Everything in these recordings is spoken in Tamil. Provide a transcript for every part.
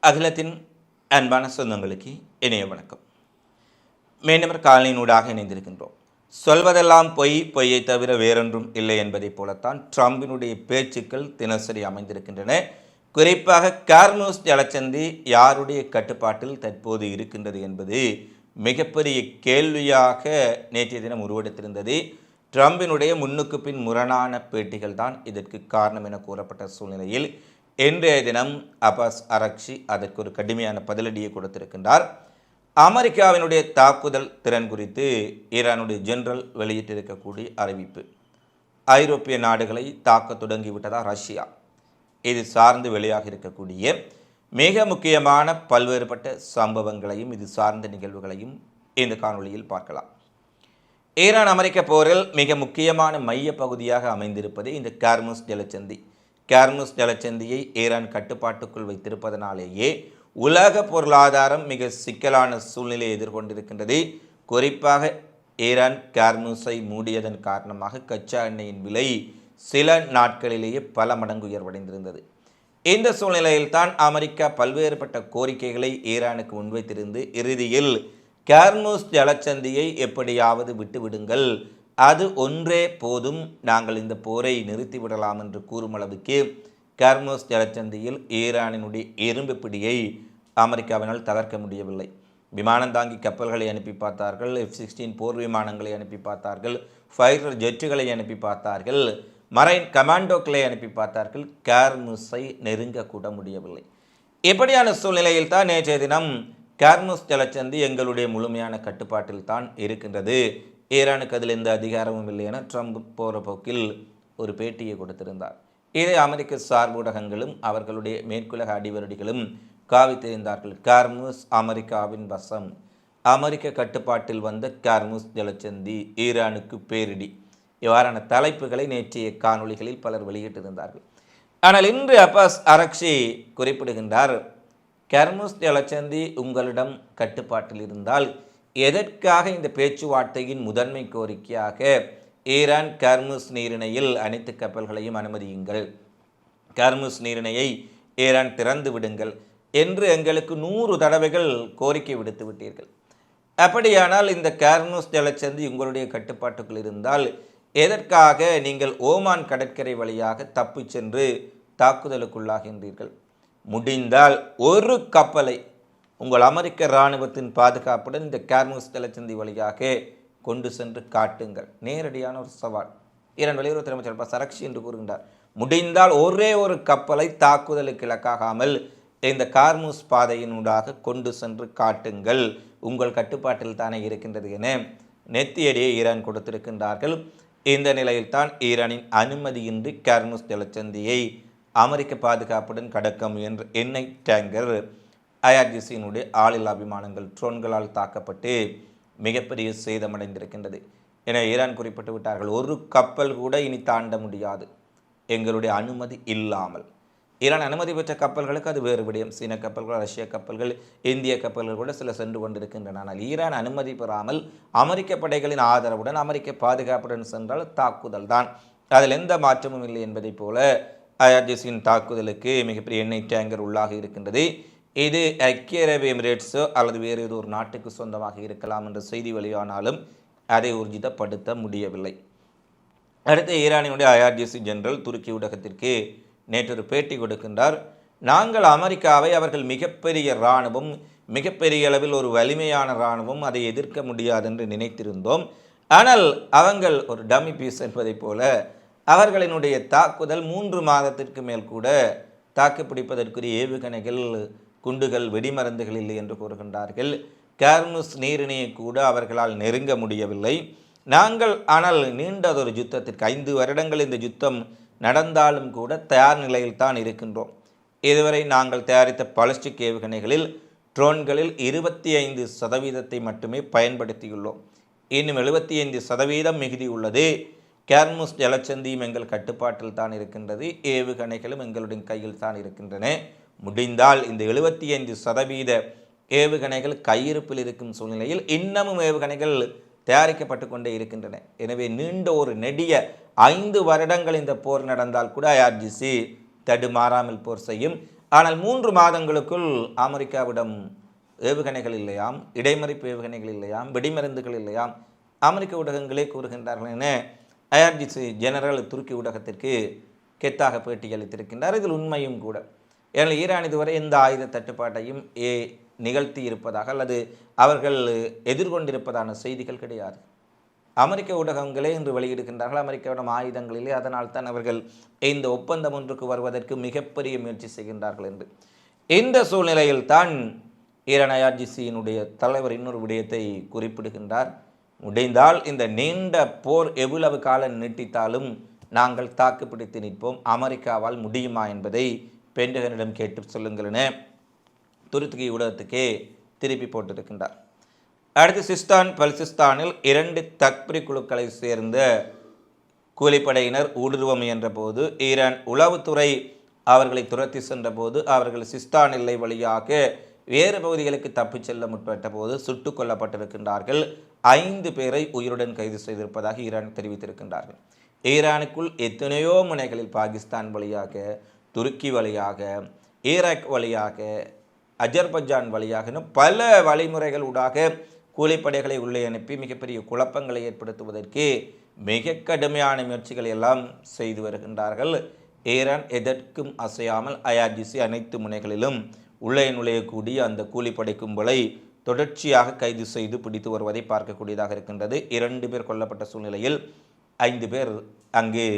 அகிலத்தின் அன்பான சொந்தங்களுக்கு இணைய வணக்கம். மீண்டும் காலனியினூடாக இணைந்திருக்கின்றோம். சொல்வதெல்லாம் பொய், பொய்யை தவிர வேறொன்றும் இல்லை என்பதைப் போலத்தான் ட்ரம்பினுடைய பேச்சுக்கள் தினசரி அமைந்திருக்கின்றன. குறிப்பாக கார்மூஸ் ஜலச்சந்தி யாருடைய கட்டுப்பாட்டில் தற்போது இருக்கின்றது என்பது மிகப்பெரிய கேள்வியாக நேற்றைய தினம் உருவெடுத்திருந்தது. ட்ரம்பினுடைய முன்னுக்கு பின் முரணான பேட்டிகள் தான் இதற்கு காரணம் என கூறப்பட்ட சூழ்நிலையில் இன்றைய தினம் அப்பாஸ் அரக்சி அதற்கு ஒரு கடுமையான பதிலடியை கொடுத்திருக்கின்றார். அமெரிக்காவினுடைய தாக்குதல் திறன் குறித்து ஈரானுடைய ஜெனரல் வெளியிட்டிருக்கக்கூடிய அறிவிப்பு, ஐரோப்பிய நாடுகளை தாக்க தொடங்கிவிட்டதா ரஷ்யா, இது சார்ந்து வெளியாக இருக்கக்கூடிய மிக முக்கியமான பல்வேறுபட்ட சம்பவங்களையும் இது சார்ந்த நிகழ்வுகளையும் இந்த காணொலியில் பார்க்கலாம். ஈரான் அமெரிக்க போரில் மிக முக்கியமான மைய பகுதியாக அமைந்திருப்பது இந்த கார்மூஸ் ஜலச்சந்தி. கார்மூஸ் ஜலச்சந்தியை ஈரான் கட்டுப்பாட்டுக்குள் வைத்திருப்பதனாலேயே உலக பொருளாதாரம் மிக சிக்கலான சூழ்நிலையை எதிர்கொண்டிருக்கின்றது. குறிப்பாக ஈரான் கார்மூஸை மூடியதன் காரணமாக கச்சா எண்ணெயின் விலை சில நாட்களிலேயே பல மடங்கு உயர்வடைந்திருந்தது. இந்த சூழ்நிலையில்தான் அமெரிக்கா பல்வேறுபட்ட கோரிக்கைகளை ஈரானுக்கு முன்வைத்திருந்து இறுதியில் கார்மூஸ் ஜலச்சந்தியை எப்படியாவது விட்டுவிடுங்கள், அது ஒன்றே போதும், நாங்கள் இந்த போரை நிறுத்திவிடலாம் என்று கூறும் அளவுக்கு கார்மூஸ் ஜலச்சந்தியில் ஈரானினுடைய இரும்பு பிடியை அமெரிக்காவினால் தகர்க்க முடியவில்லை. விமானம் தாங்கி கப்பல்களை அனுப்பி பார்த்தார்கள், F-16 போர் விமானங்களை அனுப்பி பார்த்தார்கள், ஃபைட்டர் ஜெட்டுகளை அனுப்பி பார்த்தார்கள், மரைன் கமாண்டோக்களை அனுப்பி பார்த்தார்கள், கார்மூஸை நெருங்கக்கூட முடியவில்லை. இப்படியான சூழ்நிலையில் தான் நேற்றைய தினம் கார்மூஸ் ஜலச்சந்தி எங்களுடைய முழுமையான கட்டுப்பாட்டில் தான் இருக்கின்றது, ஈரானுக்கு அதில் எந்த அதிகாரமும் இல்லை என ட்ரம்ப் போகிற போக்கில் ஒரு பேட்டியை கொடுத்திருந்தார். இதை அமெரிக்க சார்பூடகங்களும் அவர்களுடைய மேற்குலக அடிவரடிகளும் காவித்திருந்தார்கள். கார்மூஸ் அமெரிக்காவின் வசம், அமெரிக்க கட்டுப்பாட்டில் வந்த கார்மூஸ் ஜலச்சந்தி ஈரானுக்கு பேரிடி, இவ்வாறான தலைப்புகளை நேற்றைய காணொளிகளில் பலர் வெளியிட்டிருந்தார்கள். ஆனால் இன்று அப்பாஸ் அரக்சி குறிப்பிடுகின்றார், கார்மூஸ் ஜலச்சந்தி உங்களிடம் கட்டுப்பாட்டில் இருந்தால் எதற்காக இந்த பேச்சுவார்த்தையின் முதன்மை கோரிக்கையாக ஈரான் கார்மூஸ் நீரிணையில் அனைத்து கப்பல்களையும் அனுமதியுங்கள், கார்மூஸ் நீரிணையை ஈரான் திறந்து விடுங்கள் என்று எங்களுக்கு 100 தடவைகள் கோரிக்கை விடுத்து விட்டீர்கள். அப்படியானால் இந்த கார்மூஸ் ஜலச்சந்தி உங்களுடைய கட்டுப்பாட்டுக்குள் இருந்தால் எதற்காக நீங்கள் ஓமான் கடற்கரை வழியாக தப்பி சென்று தாக்குதலுக்குள்ளாகின்றீர்கள்? முடிந்தால் ஒரு கப்பலை உங்கள் அமெரிக்க இராணுவத்தின் பாதுகாப்புடன் இந்த கார்மூஸ் ஜலச்சந்தி வழியாக கொண்டு சென்று காட்டுங்கள். நேரடியான ஒரு சவால். ஈரான் வெளியுறவுத்துறை அமைச்சர் அப்பாஸ் அரக்சி என்று கூறுகின்றார், முடிந்தால் ஒரே ஒரு கப்பலை தாக்குதலுக்கு இலக்காகாமல் இந்த கார்மூஸ் பாதையினூடாக கொண்டு சென்று காட்டுங்கள், உங்கள் கட்டுப்பாட்டில் தானே இருக்கின்றது என நெத்தியடியை ஈரான் கொடுத்திருக்கின்றார்கள். இந்த நிலையில்தான் ஈரானின் அனுமதியின்றி கார்மூஸ் ஜலச்சந்தியை அமெரிக்க பாதுகாப்புடன் கடக்க முயன்ற எண்ணெய் டேங்கர் IRGCயினுடைய ஆளில்லா விமானங்கள் ட்ரோன்களால் தாக்கப்பட்டு மிகப்பெரிய சேதமடைந்திருக்கின்றது என ஈரான் குறிப்பிட்டு விட்டார்கள். ஒரு கப்பல் கூட இனி தாண்ட முடியாது எங்களுடைய அனுமதி இல்லாமல். ஈரான் அனுமதி பெற்ற கப்பல்களுக்கு அது வேறு விடயம், சீன கப்பல்கள், ரஷ்ய கப்பல்கள், இந்திய கப்பல்கள் கூட சில சென்று கொண்டிருக்கின்றன. ஆனால் ஈரான் அனுமதி பெறாமல் அமெரிக்க படைகளின் ஆதரவுடன் அமெரிக்க பாதுகாப்புடன் சென்றால் தாக்குதல் தான், அதில் எந்த மாற்றமும் இல்லை என்பதை போல IRGCயின் தாக்குதலுக்கு மிகப்பெரிய எண்ணெய் டேங்கர் உள்ளாக இருக்கின்றது. இது ஐக்கிய அரபு எமிரேட்ஸோ அல்லது வேறு ஏதோ ஒரு நாட்டுக்கு சொந்தமாக இருக்கலாம் என்ற செய்தி வெளியானாலும் அதை ஊர்ஜிதப்படுத்த முடியவில்லை. அடுத்து ஈரானினுடைய IRGC ஜெனரல் துருக்கி ஊடகத்திற்கு நேற்று ஒரு பேட்டி கொடுக்கின்றார். நாங்கள் அமெரிக்காவை அவர்கள் மிகப்பெரிய இராணுவம், மிகப்பெரிய அளவில் ஒரு வலிமையான இராணுவம், அதை எதிர்க்க முடியாது என்று நினைத்திருந்தோம். ஆனால் அவங்கள் ஒரு டம்மி பீஸ் என்பதை போல அவர்களினுடைய தாக்குதல் 3 மாதத்திற்கு மேல் கூட தாக்குப்பிடிப்பதற்குரிய ஏவுகணைகள், குண்டுகள், வெடிமருந்துகள் இல்லை என்று கூறுகின்றார்கள். கார்மூஸ் நீரிணையை கூட அவர்களால் நெருங்க முடியவில்லை. நாங்கள் ஆனால் நீண்டதொரு யுத்தத்திற்கு 5 வருடங்கள் இந்த யுத்தம் நடந்தாலும் கூட தயார் நிலையில் தான் இருக்கின்றோம். இதுவரை நாங்கள் தயாரித்த பாலிஸ்டிக் ஏவுகணைகளில் ட்ரோன்களில் 25% மட்டுமே பயன்படுத்தியுள்ளோம். இன்னும் 75% மிகுதி உள்ளது. கார்மூஸ் ஜலச்சந்தியும் எங்கள் கட்டுப்பாட்டில் தான் இருக்கின்றது, ஏவுகணைகளும் எங்களுடைய கையில் தான் இருக்கின்றன. முடிந்தால் இந்த 75% ஏவுகணைகள் கையிருப்பில் இருக்கும் சூழ்நிலையில் இன்னமும் ஏவுகணைகள் தயாரிக்கப்பட்டு கொண்டே இருக்கின்றன. எனவே நீண்ட ஒரு நெடிய 5 வருடங்கள் இந்த போர் நடந்தால் கூட IRGC தடுமாறாமல் போர் செய்யும். ஆனால் 3 மாதங்களுக்குள் அமெரிக்காவிடம் ஏவுகணைகள் இல்லையாம், இடைமறிப்பு ஏவுகணைகள் இல்லையாம், வெடிமருந்துகள் இல்லையாம், அமெரிக்க ஊடகங்களே கூறுகின்றார்கள் என ஐஆர்ஜிசி ஜெனரல் துருக்கி ஊடகத்திற்கு கெத்தாக பேட்டி அளித்திருக்கின்றார். இதில் உண்மையும் கூட. ஏனால் ஈரான் இதுவரை எந்த ஆயுத தட்டுப்பாட்டையும் நிகழ்த்தி இருப்பதாக அல்லது அவர்கள் எதிர்கொண்டிருப்பதான செய்திகள் கிடையாது. அமெரிக்க ஊடகங்களே இன்று வெளியிடுகின்றார்கள் அமெரிக்காவிடம் ஆயுதங்களிலே, அதனால் தான் அவர்கள் இந்த ஒப்பந்தம் ஒன்றுக்கு வருவதற்கு மிகப்பெரிய முயற்சி செய்கின்றார்கள் என்று. இந்த சூழ்நிலையில் தான் ஈரான் ஐஆர்ஜிசியினுடைய தலைவர் இன்னொரு விடயத்தை குறிப்பிடுகின்றார். முடிந்தால் இந்த நீண்ட போர் எவ்வளவு காலம் நீட்டித்தாலும் நாங்கள் தாக்குப்பிடித்து நிற்போம், அமெரிக்காவால் முடியுமா என்பதை பென்டகனிடம் கேட்டு சொல்லுங்கள் என துருக்கி ஊடகத்துக்கே திருப்பி போட்டிருக்கின்றார். அடுத்து சிஸ்தான் பலுசிஸ்தானில் 2 தக்பிரி குழுக்களை சேர்ந்த கூலிப்படையினர் ஊடுருவ முயன்ற போது ஈரான் உளவுத்துறை அவர்களை துரத்தி சென்ற போது அவர்கள் சிஸ்தான் எல்லை வழியாக வேறு பகுதிகளுக்கு தப்பிச் செல்ல முற்பட்ட போது சுட்டுக் கொல்லப்பட்டிருக்கின்றார்கள். 5 பேரை உயிருடன் கைது செய்திருப்பதாக ஈரான் தெரிவித்திருக்கின்றார்கள். ஈரானுக்குள் எத்தனையோ முனைகளில் பாகிஸ்தான் வழியாக, துருக்கி வழியாக, ஈராக் வழியாக, அஜர்பைஜான் வழியாக பல வழிமுறைகள் ஊடாக கூலிப்படைகளை உள்ளே அனுப்பி மிகப்பெரிய குழப்பங்களை ஏற்படுத்துவதற்கு மிக கடுமையான முயற்சிகளை எல்லாம் செய்து வருகின்றார்கள். ஈரான் எதற்கும் அசையாமல் ஐஆர்ஜிசி அனைத்து முனைகளிலும் உள்ளே நுழையக்கூடிய அந்த கூலிப்படை கும்பலை தொடர்ச்சியாக கைது செய்து பிடித்து வருவதை பார்க்கக்கூடியதாக இருக்கின்றது. 2 பேர் கொல்லப்பட்ட சூழ்நிலையில் 5 பேர் அங்கு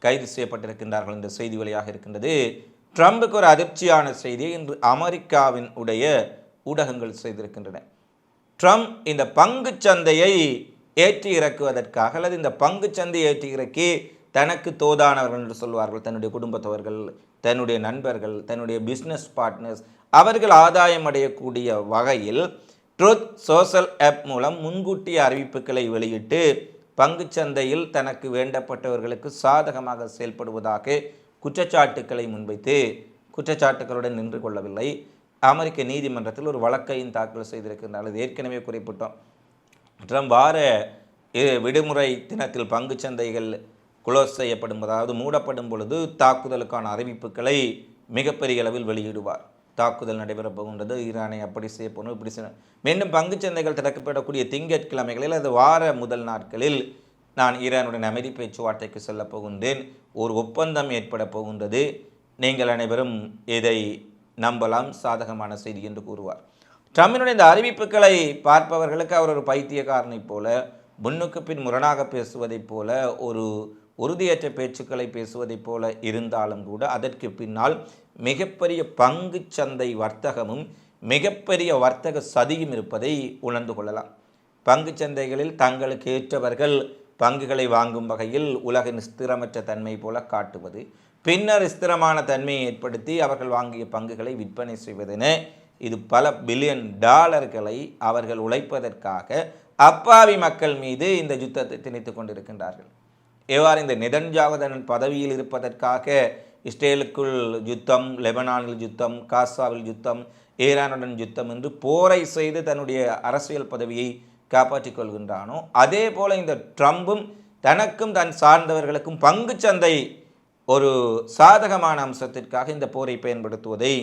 கைது செய்யப்பட்டிருக்கின்றார்கள் என்ற செய்தி வழியாக இருக்கின்றது. ட்ரம்புக்கு ஒரு அதிர்ச்சியான செய்தியை இன்று அமெரிக்காவின் உடைய ஊடகங்கள் செய்திருக்கின்றன. ட்ரம்ப் இந்த பங்கு சந்தையை ஏற்றி இறக்குவதற்காக அல்லது இந்த பங்கு சந்தையை ஏற்றி இறக்கி தனக்கு தோதானவர்கள் என்று சொல்வார்கள், தன்னுடைய குடும்பத்தவர்கள், தன்னுடைய நண்பர்கள், தன்னுடைய பிஸ்னஸ் பார்ட்னர்ஸ், அவர்கள் ஆதாயம் அடையக்கூடிய வகையில் ட்ரூத் சோஷல் ஆப் மூலம் முன்கூட்டிய அறிவிப்புகளை வெளியிட்டு பங்குச்சந்தையில் தனக்கு வேண்டப்பட்டவர்களுக்கு சாதகமாக செயல்படுவதாக குற்றச்சாட்டுக்களை முன்வைத்து குற்றச்சாட்டுகளுடன் நின்று கொள்ளவில்லை. அமெரிக்க நீதிமன்றத்தில் ஒரு வழக்கையும் தாக்கல் செய்திருக்கின்றார். அது ஏற்கனவே குறிப்பிட்டோம். ட்ரம்ப் வார விடுமுறை தினத்தில் பங்குச்சந்தைகள் குளோஸ் செய்யப்படும், அதாவது மூடப்படும் பொழுது தாக்குதலுக்கான அறிவிப்புகளை மிகப்பெரிய அளவில் வெளியிடுவார். தாக்குதல் நடைபெறப் போகின்றது, ஈரானை அப்படி செய்ய போகணும், இப்படி செய்ய. மீண்டும் பங்குச்சந்தைகள் திறக்கப்படக்கூடிய திங்கட்கிழமைகளில் அது வார முதல் நாட்களில் நான் ஈரானுடன் அமைதி பேச்சுவார்த்தைக்கு செல்லப் போகின்றேன், ஒரு ஒப்பந்தம் ஏற்பட போகின்றது, நீங்கள் அனைவரும் இதை நம்பலாம், சாதகமான செய்தி என்று கூறுவார். ட்ரம்பினுடைய இந்த அறிவிப்புகளை பார்ப்பவர்களுக்கு அவர் ஒரு பைத்தியக்காரனை போல, முன்னுக்கு பின் முரணாக பேசுவதைப் போல, ஒரு உறுதியற்ற பேச்சுக்களை பேசுவதைப் போல இருந்தாலும் கூட அதற்கு பின்னால் மிகப்பெரிய பங்கு சந்தை வர்த்தகமும் மிகப்பெரிய வர்த்தக சதியும் இருப்பதை உணர்ந்து கொள்ளலாம். பங்கு சந்தைகளில் தங்களுக்கு ஏற்றவர்கள் பங்குகளை வாங்கும் வகையில் உலகின் ஸ்திரமற்ற தன்மை போல காட்டுவது, பின்னர் ஸ்திரமான தன்மையை ஏற்படுத்தி அவர்கள் வாங்கிய பங்குகளை விற்பனை செய்வதென இது பல பில்லியன் டாலர்களை அவர்கள் உழைப்பதற்காக அப்பாவி மக்கள் மீது இந்த யுத்தத்தை திணித்து கொண்டிருக்கின்றார்கள். எவ்வாறு இந்த நெதன்யாகு பதவியில் இருப்பதற்காக இஸ்ரேலுக்குள் யுத்தம், லெபனானில் யுத்தம், காசாவில் யுத்தம், ஈரானுடன் யுத்தம் என்று போரை செய்து தன்னுடைய அரசியல் பதவியை காப்பாற்றிக் கொள்கின்றானோ அதே போல இந்த ட்ரம்பும் தனக்கும் தன் சார்ந்தவர்களுக்கும் பங்கு சந்தை ஒரு சாதகமான அம்சத்திற்காக இந்த போரை பயன்படுத்துவதை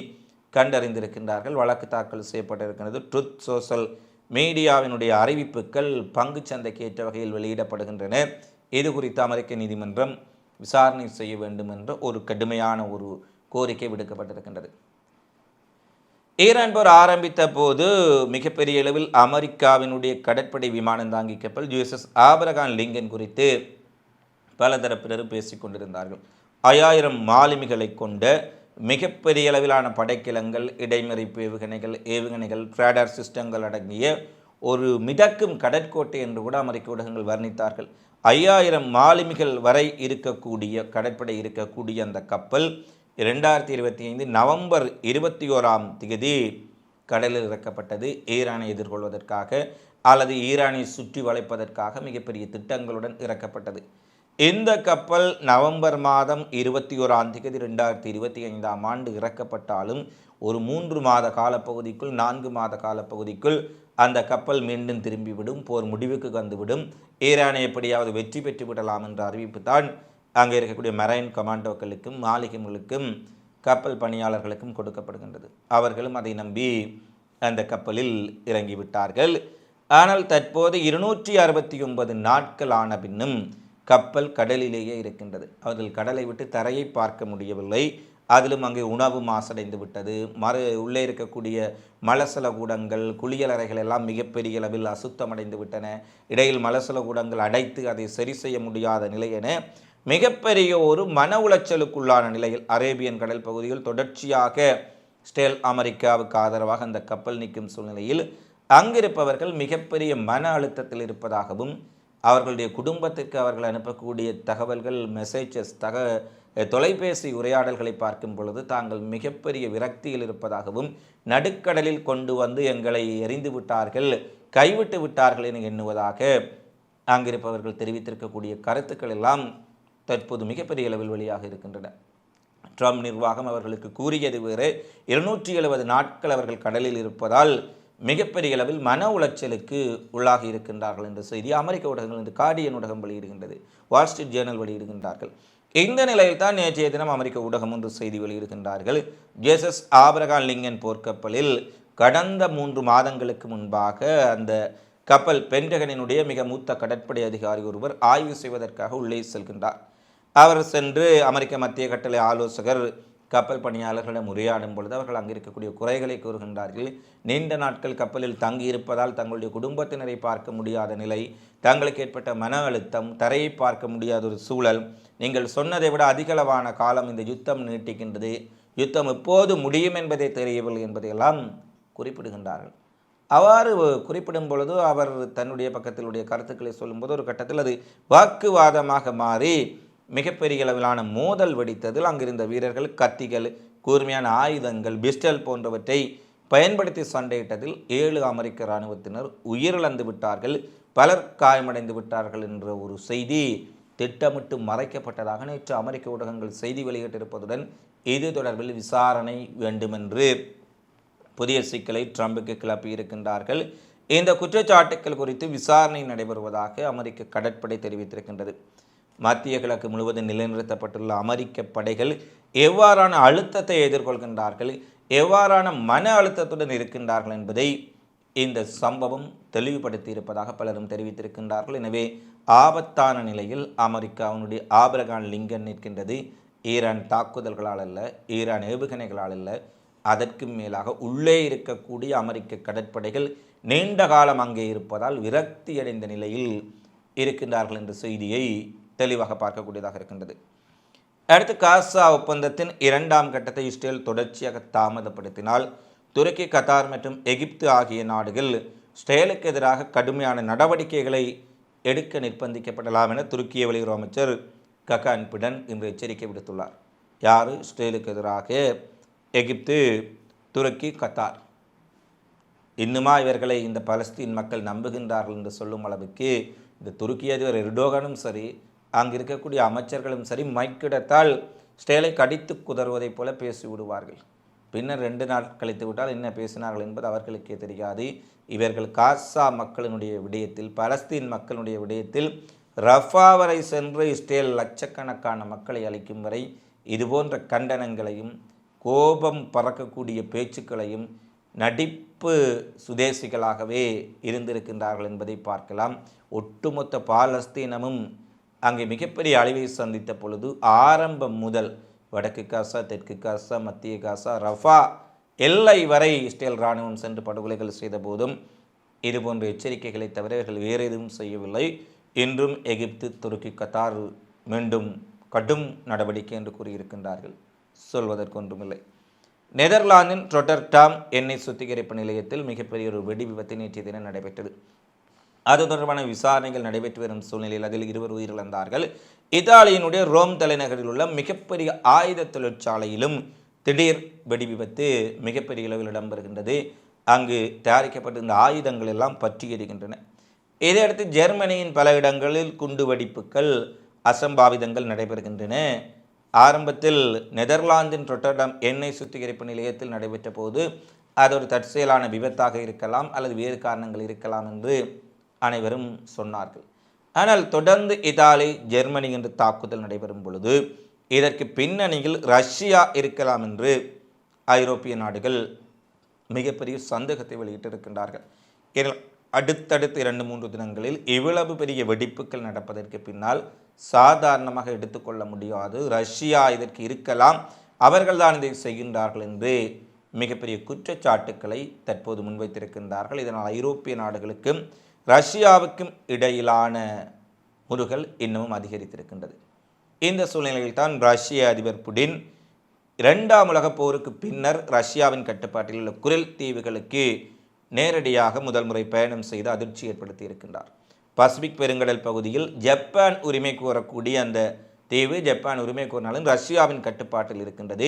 கண்டறிந்திருக்கின்றார்கள். வழக்கு தாக்கல் செய்யப்பட்டிருக்கிறது. ட்ரூத் சோஷல் மீடியாவினுடைய அறிவிப்புகள் பங்கு சந்தைக்கு ஏற்ற வகையில் வெளியிடப்படுகின்றன. இது குறித்து அமெரிக்க நீதிமன்றம் விசாரணை செய்ய வேண்டும் என்ற ஒரு கடுமையான ஒரு கோரிக்கை விடுக்கப்பட்டிருக்கின்றது. ஈரான் போர் ஆரம்பித்த போது மிகப்பெரிய அளவில் அமெரிக்காவினுடைய கடற்படை விமானம் தாங்கி கப்பல் USS ஆபிரகாம் லிங்கன் குறித்து பல தரப்பினரும் பேசிக் கொண்டிருந்தார்கள். 5000 மாலுமிகளை கொண்ட மிகப்பெரிய அளவிலான படைக்கிலங்கள், இடைமறிப்பு ஏவுகணைகள், ரேடார் சிஸ்டங்கள் அடங்கிய ஒரு மிதக்கும் கடற்கோட்டை என்று கூட அமெரிக்க ஊடகங்கள் வர்ணித்தார்கள். 5000 மாலுமிகள் வரை இருக்கக்கூடிய கடற்படை இருக்கக்கூடிய அந்த கப்பல் 2025 நவம்பர் 21 கடலில் இறக்கப்பட்டது. ஈரானை எதிர்கொள்வதற்காக அல்லது ஈரானை சுற்றி வளைப்பதற்காக மிகப்பெரிய திட்டங்களுடன் இறக்கப்பட்டது. இந்த கப்பல் நவம்பர் மாதம் 21 2025 இறக்கப்பட்டாலும் ஒரு 3 மாத காலப்பகுதிக்குள் 4 மாத காலப்பகுதிக்குள் அந்த கப்பல் மீண்டும் திரும்பிவிடும், போர் முடிவுக்கு வந்துவிடும், ஈரானை எப்படியாவது வெற்றி பெற்று விடலாம் என்ற அறிவிப்பு தான் அங்கே இருக்கக்கூடிய மெரைன் கமாண்டோக்களுக்கும் மாலுமிகளுக்கும் கப்பல் பணியாளர்களுக்கும் கொடுக்கப்படுகின்றது. அவர்களும் அதை நம்பி அந்த கப்பலில் இறங்கிவிட்டார்கள். ஆனால் தற்போது 269 நாட்கள் ஆன பின்னும் கப்பல் கடலிலேயே இருக்கின்றது. அவர்கள் கடலை விட்டு தரையை பார்க்க முடியவில்லை. அதிலும் அங்கே உணவு மாசடைந்து விட்டது. உள்ளே இருக்கக்கூடிய மலசல கூடங்கள், குளியலறைகள் எல்லாம் மிகப்பெரிய அளவில் அசுத்தமடைந்து விட்டன. இடையில் மலசல கூடங்கள் அடைத்து அதை சரி செய்ய முடியாத நிலை என மிகப்பெரிய ஒரு மன உளைச்சலுக்குள்ளான நிலையில் அரேபியன் கடல் பகுதியில் தொடர்ச்சியாக ஸ்டேல் அமெரிக்காவுக்கு ஆதரவாக அந்த கப்பல் நிற்கும் சூழ்நிலையில் அங்கிருப்பவர்கள் மிகப்பெரிய மன அழுத்தத்தில் இருப்பதாகவும், அவர்களுடைய குடும்பத்திற்கு அவர்கள் அனுப்பக்கூடிய தகவல்கள், மெசேஜஸ், தொலைபேசி உரையாடல்களை பார்க்கும் பொழுது தாங்கள் மிகப்பெரிய விரக்தியில் இருப்பதாகவும், நடுக்கடலில் கொண்டு வந்து எங்களை எறிந்து விட்டார்கள், கைவிட்டு விட்டார்கள் என எண்ணுவதாக அங்கிருப்பவர்கள் தெரிவித்திருக்கக்கூடிய கருத்துக்கள் எல்லாம் தற்போது மிகப்பெரிய அளவில் வெளியாக இருக்கின்றன. ட்ரம்ப் நிர்வாகம் அவர்களுக்கு கூறியது வேறு, 270 நாட்கள் அவர்கள் கடலில் இருப்பதால் மிகப்பெரிய அளவில் மன உளைச்சலுக்கு உள்ளாகி இருக்கின்றார்கள் என்ற செய்தி அமெரிக்க ஊடகங்கள், இந்த கார்டியன் ஊடகம் வெளியிடுகின்றது, வால் ஸ்ட்ரீட் ஜேர்னல் வெளியிடுகின்றார்கள். இந்த நிலையில் தான் நேற்றைய தினம் அமெரிக்க ஊடகம் ஒன்று செய்தி வெளியிடுகின்றார்கள். ஜேசஸ் ஆபிரகாம் லிங்கன் போர்க்கப்பலில் கடந்த 3 மாதங்களுக்கு முன்பாக அந்த கப்பல் பென்டகனினுடைய மிக மூத்த கடற்படை அதிகாரி ஒருவர் ஆய்வு செய்வதற்காக உள்ளே செல்கின்றார். அவர் சென்று அமெரிக்க மத்திய கட்டளை ஆலோசகர் கப்பல் பணியாளர்களிடம் உரையாடும் பொழுது அவர்கள் அங்கே இருக்கக்கூடிய குறைகளை கூறுகின்றார்கள். நீண்ட நாட்கள் கப்பலில் தங்கியிருப்பதால் தங்களுடைய குடும்பத்தினரை பார்க்க முடியாத நிலை, தங்களுக்கு ஏற்பட்ட மன அழுத்தம், தரையை பார்க்க முடியாத ஒரு சூழல், நீங்கள் சொன்னதை விட அதிகளவான காலம் இந்த யுத்தம் நீட்டிக்கின்றது, யுத்தம் எப்போது முடியும் என்பதை தெரியவில்லை என்பதையெல்லாம் குறிப்பிடுகின்றார்கள். அவ்வாறு குறிப்பிடும் பொழுது அவர் தன்னுடைய பக்கத்திலுடைய கருத்துக்களை சொல்லும்போது ஒரு கட்டத்தில் அது வாக்குவாதமாக மாறி மிகப்பெரிய அளவிலான மோதல் வெடித்ததில் அங்கிருந்த வீரர்கள் கத்திகள், கூர்மையான ஆயுதங்கள், பிஸ்டல் போன்றவற்றை பயன்படுத்தி சண்டையிட்டதில் 7 அமெரிக்க இராணுவத்தினர் உயிரிழந்து விட்டார்கள், பலர் காயமடைந்து விட்டார்கள் என்ற ஒரு செய்தி திட்டமிட்டு மறைக்கப்பட்டதாக நேற்று அமெரிக்க ஊடகங்கள் செய்தி வெளியிட்டிருப்பதுடன் இது தொடர்பில் விசாரணை வேண்டுமென்று புதிய சிக்கலை ட்ரம்புக்கு கிளப்பியிருக்கின்றார்கள். இந்த குற்றச்சாட்டுக்கள் குறித்து விசாரணை நடைபெறுவதாக அமெரிக்க கடற்படை தெரிவித்திருக்கின்றது. மத்திய கிழக்கு முழுவதும் நிலைநிறுத்தப்பட்டுள்ள அமெரிக்க படைகள் எவ்வாறான அழுத்தத்தை எதிர்கொள்கின்றார்கள், எவ்வாறான மன அழுத்தத்துடன் இருக்கின்றார்கள் என்பதை இந்த சம்பவம் தெளிவுபடுத்தி இருப்பதாக பலரும் தெரிவித்திருக்கின்றார்கள். எனவே ஆபத்தான நிலையில் அமெரிக்காவினுடைய ஆபிரகாம் லிங்கன் நிற்கின்றது. ஈரான் தாக்குதல்களால் அல்ல, ஈரான் ஏவுகணைகளால் அல்ல, அதற்கு மேலாக உள்ளே இருக்கக்கூடிய அமெரிக்க கடற்படைகள் நீண்ட காலம் அங்கே இருப்பதால் விரக்தியடைந்த நிலையில் இருக்கின்றார்கள் என்ற செய்தியை தெளிவாக பார்க்கக்கூடியதாக இருக்கின்றது. அடுத்து காசா ஒப்பந்தத்தின் 2ஆம் கட்டத்தை இஸ்ரேல் தொடர்ச்சியாக தாமதப்படுத்தினால் துருக்கி, கத்தார் மற்றும் எகிப்து ஆகிய நாடுகள் இஸ்ரேலுக்கு எதிராக கடுமையான நடவடிக்கைகளை எடுக்க நிர்பந்திக்கப்படலாம் என துருக்கிய வெளியுறவு அமைச்சர் ககான் பிடன் இன்று எச்சரிக்கை விடுத்துள்ளார். யார்? இஸ்ரேலுக்கு எதிராக எகிப்து, துருக்கி, கத்தார். இன்னுமா இவர்களை இந்த பலஸ்தீன் மக்கள் நம்புகின்றார்கள் என்று சொல்லும் அளவுக்கு இந்த துருக்கி அதிபர் எர்டோகனும் சரி, அங்கு இருக்கக்கூடிய அமைச்சர்களும் சரி, மைக்கிடத்தால் ஸ்டேலை கடித்து குதறுவதைப் போல பேசி விடுவார்கள். பின்னர் 2 நாள் கழித்து விட்டால் என்ன பேசினார்கள் என்பது அவர்களுக்கே தெரியாது. இவர்கள் காசா மக்களினுடைய விடயத்தில், பலஸ்தீன் மக்களுடைய விடயத்தில் ரஃபா வரை சென்று இஸ்ரேல் லட்சக்கணக்கான மக்களை அளிக்கும் வரை இதுபோன்ற கண்டனங்களையும் கோபம் பறக்கக்கூடிய பேச்சுக்களையும் நடிப்பு சுதேசிகளாகவே இருந்திருக்கின்றார்கள் என்பதை பார்க்கலாம். ஒட்டுமொத்த பாலஸ்தீனமும் அங்கே மிகப்பெரிய அழிவை சந்தித்த பொழுது ஆரம்பம் முதல் வடக்கு காசா, தெற்கு காசா, மத்திய காசா, ரஃபா எல்லை வரை இஸ்ரேல் இராணுவம் சென்று படுகொலைகள் செய்த போதும் இதுபோன்ற எச்சரிக்கைகளை தவிர இவர்கள் வேறு எதுவும் செய்யவில்லை. இன்றும் எகிப்து, துருக்கி, கத்தார் மீண்டும் கடும் நடவடிக்கை என்று கூறியிருக்கின்றார்கள். சொல்வதற்கொன்றுமில்லை. நெதர்லாந்தின் ரொட்டர்டாம் எண்ணெய் சுத்திகரிப்பு நிலையத்தில் மிகப்பெரிய ஒரு வெடி விபத்து நேற்றைய தினம் நடைபெற்றது. அது தொடர்பான விசாரணைகள் நடைபெற்று வரும் சூழ்நிலையில் அதில் 2 உயிரிழந்தார்கள். இத்தாலியினுடைய ரோம் தலைநகரில் உள்ள மிகப்பெரிய ஆயுத தொழிற்சாலையிலும் திடீர் வெடி விபத்து மிகப்பெரிய அளவில் இடம்பெறுகின்றது. அங்கு தயாரிக்கப்பட்டிருந்த ஆயுதங்கள் எல்லாம் பற்றி எரிகின்றன. இதையடுத்து ஜெர்மனியின் பல இடங்களில் குண்டு வெடிப்புகள், அசம்பாவிதங்கள் நடைபெறுகின்றன. ஆரம்பத்தில் நெதர்லாந்தின் ரொட்டர்டாம் எண்ணெய் சுத்திகரிப்பு நிலையத்தில் நடைபெற்ற போது அது ஒரு தற்செயலான விபத்தாக இருக்கலாம் அல்லது வேறு காரணங்கள் இருக்கலாம் என்று அனைவரும் சொன்னார்கள். ஆனால் தொடர்ந்து இத்தாலி, ஜெர்மனி என்று தாக்குதல் நடைபெறும் பொழுது இதற்கு பின்னணியில் ரஷ்யா இருக்கலாம் என்று ஐரோப்பிய நாடுகள் மிகப்பெரிய சந்தேகத்தை வெளியிட்டிருக்கின்றார்கள். அடுத்தடுத்து 2-3 தினங்களில் இவ்வளவு பெரிய வெடிப்புகள் நடப்பதற்கு பின்னால் சாதாரணமாக எடுத்துக்கொள்ள முடியாது. ரஷ்யா இதற்கு இருக்கலாம், அவர்கள்தான் இதை செய்கின்றார்கள் என்று மிகப்பெரிய குற்றச்சாட்டுக்களை தற்போது முன்வைத்திருக்கின்றார்கள். இதனால் ஐரோப்பிய நாடுகளுக்கும் ரஷ்யாவுக்கும் இடையிலான முறுகல் இன்னமும் அதிகரித்திருக்கின்றது. இந்த சூழ்நிலையில் தான் ரஷ்ய அதிபர் புடின் 2ஆம் உலகப் போருக்கு பின்னர் ரஷ்யாவின் கட்டுப்பாட்டில் உள்ள குரில் தீவுகளுக்கு நேரடியாக முதல் முறை பயணம் செய்து அதிர்ச்சி ஏற்படுத்தி இருக்கின்றார். பசிபிக் பெருங்கடல் பகுதியில் ஜப்பான் உரிமை கோரக்கூடிய அந்த தீவு ஜப்பான் உரிமை கோரினாலும் ரஷ்யாவின் கட்டுப்பாட்டில் இருக்கின்றது.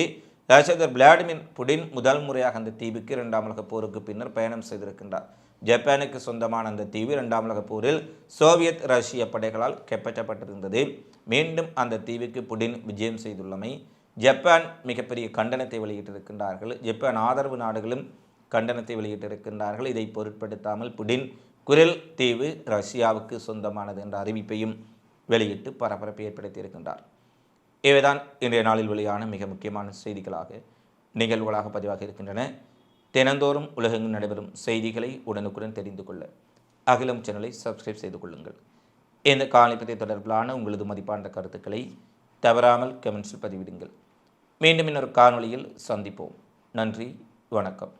ரஷ்ய அதிபர் விளாடிமிர் புடின் முதல் முறையாக அந்த தீவுக்கு 2ஆம் உலகப் போருக்கு பின்னர் பயணம் செய்திருக்கின்றார். ஜப்பானுக்கு சொந்தமான அந்த தீவு 2ஆம் உலகப் போரில் சோவியத் ரஷ்ய படைகளால் கைப்பற்றப்பட்டிருந்தது. மீண்டும் அந்த தீவுக்கு புடின் விஜயம் செய்துள்ளமை ஜப்பான் மிகப்பெரிய கண்டனத்தை வெளியிட்டிருக்கின்றார்கள். ஜப்பான் ஆதரவு நாடுகளும் கண்டனத்தை வெளியிட்டிருக்கின்றார்கள். இதை பொருட்படுத்தாமல் புடின் குரில் தீவு ரஷ்யாவுக்கு சொந்தமானது என்ற அறிவிப்பையும் வெளியிட்டு பரபரப்பை ஏற்படுத்தியிருக்கின்றார். இவைதான் இன்றைய நாளில் வெளியான மிக முக்கியமான செய்திகளாக நிகழ்வுகளாக பதிவாக இருக்கின்றன. தினந்தோறும் உலகெங்கும் நடைபெறும் செய்திகளை உடனுக்குடன் தெரிந்து கொள்ள அகிலம் சேனலை சப்ஸ்கிரைப் செய்து கொள்ளுங்கள். இந்த காலைப்பதிவு தொடர்பிலான உங்களது மதிப்பான கருத்துக்களை தவறாமல் கமெண்ட்ஸில் பதிவிடுங்கள். மீண்டும் இன்னொரு காணொளியில் சந்திப்போம். நன்றி, வணக்கம்.